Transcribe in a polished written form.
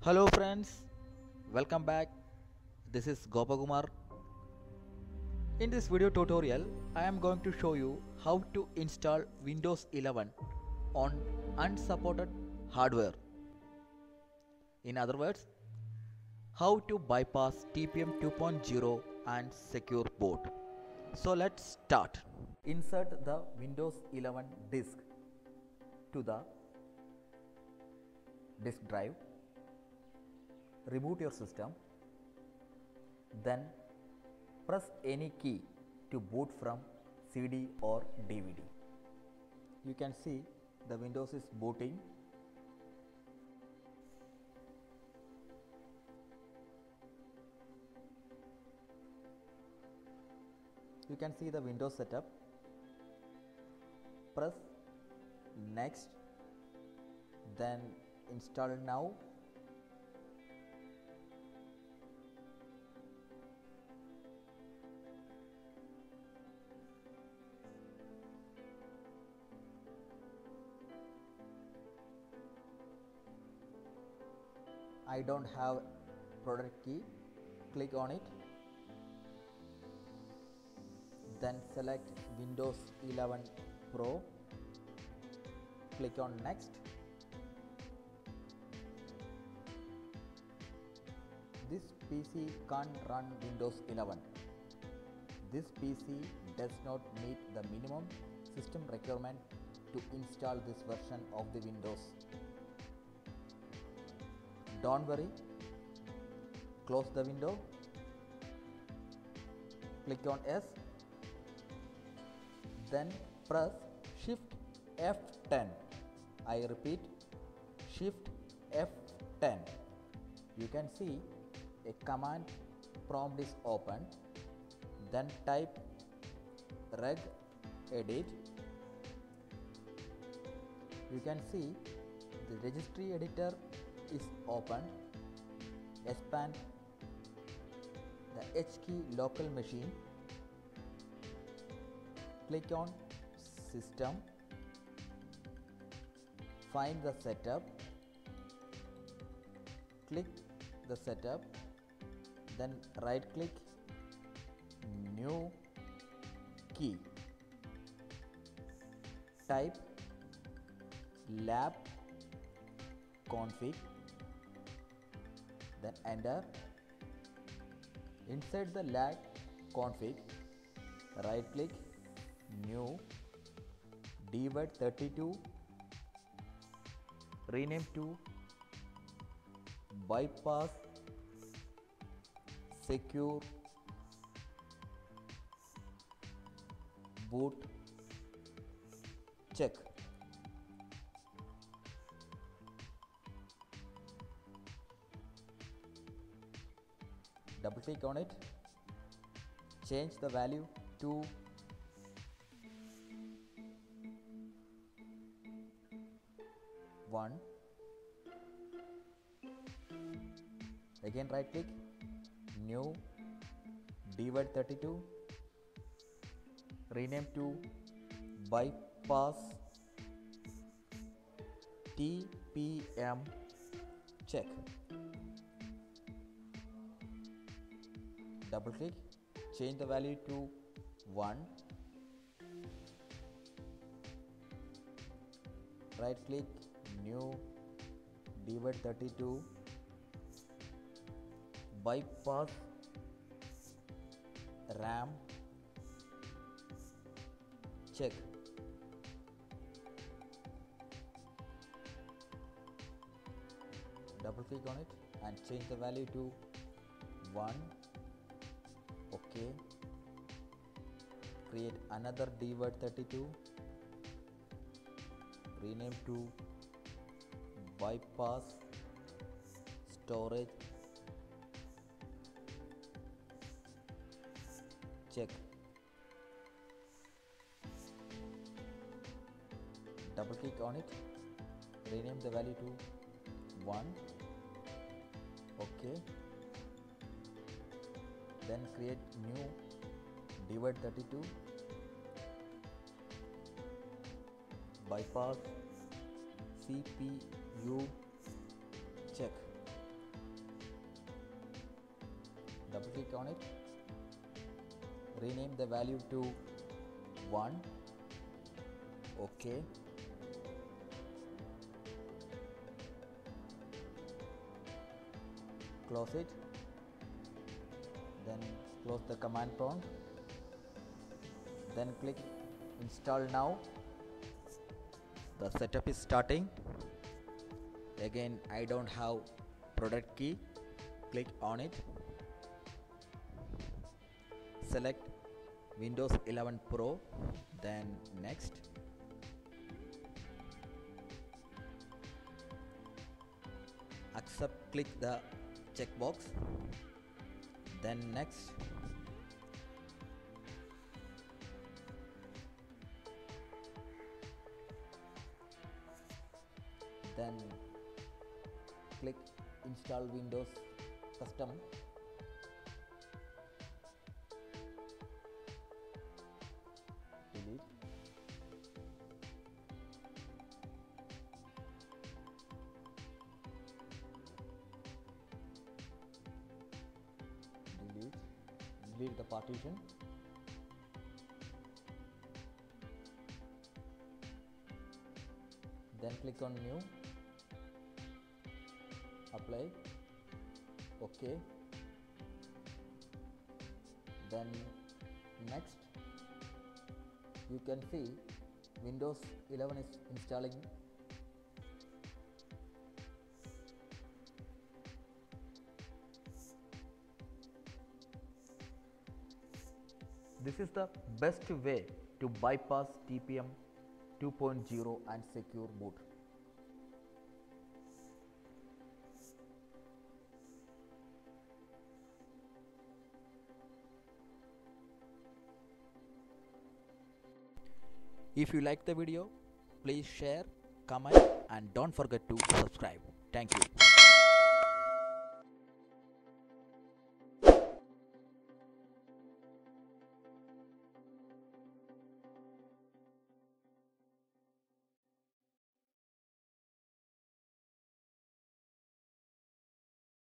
Hello friends, welcome back. This is Gopakumar. In this video tutorial, I am going to show you how to install Windows 11 on unsupported hardware. In other words, how to bypass TPM 2.0 and secure boot. So let's start. Insert the Windows 11 disk to the disk drive. Reboot your system. Then press any key to boot from CD or DVD. You can see the Windows is booting. You can see the Windows setup. Press next, then install now. I don't have product key. Click on it. Then select Windows 11 Pro. Click on next. This PC can't run Windows 11. This PC does not meet the minimum system requirement to install this version of the Windows. Don't worry. Close the window. Click on S. Then press Shift F10. I repeat, Shift F10. You can see a command prompt is opened. Then type regedit. You can see the registry editor is opened. Expand the H key local machine. Click on System. Find the setup. Click the setup. Then right click, New key. Type lab config. Then enter. Inside the lab config, right click, New, dword32, rename to bypass secure boot check. Double click on it. Change the value to one. Again right click, New, dword32, rename to bypass TPM check. Double click, change the value to 1. Right click, New, dword32, bypass RAM check. Double click on it and change the value to 1. OK. Create another dword32, rename to bypass storage check. Double click on it, rename the value to 1. OK. Then create new dword32, bypass CPU check. double click on it, rename the value to 1. OK. Close it, then close the command prompt, then click install now. The setup is starting. Again, I don't have product key, click on it, select Windows 11 Pro, then next. Accept, click the checkbox, then next. Then click install Windows custom, delete, delete the partition, then click on new, apply, OK, then next. You can see Windows 11 is installing. This is the best way to bypass TPM 2.0 and secure boot. If you like the video, please share, comment, and don't forget to subscribe. Thank you.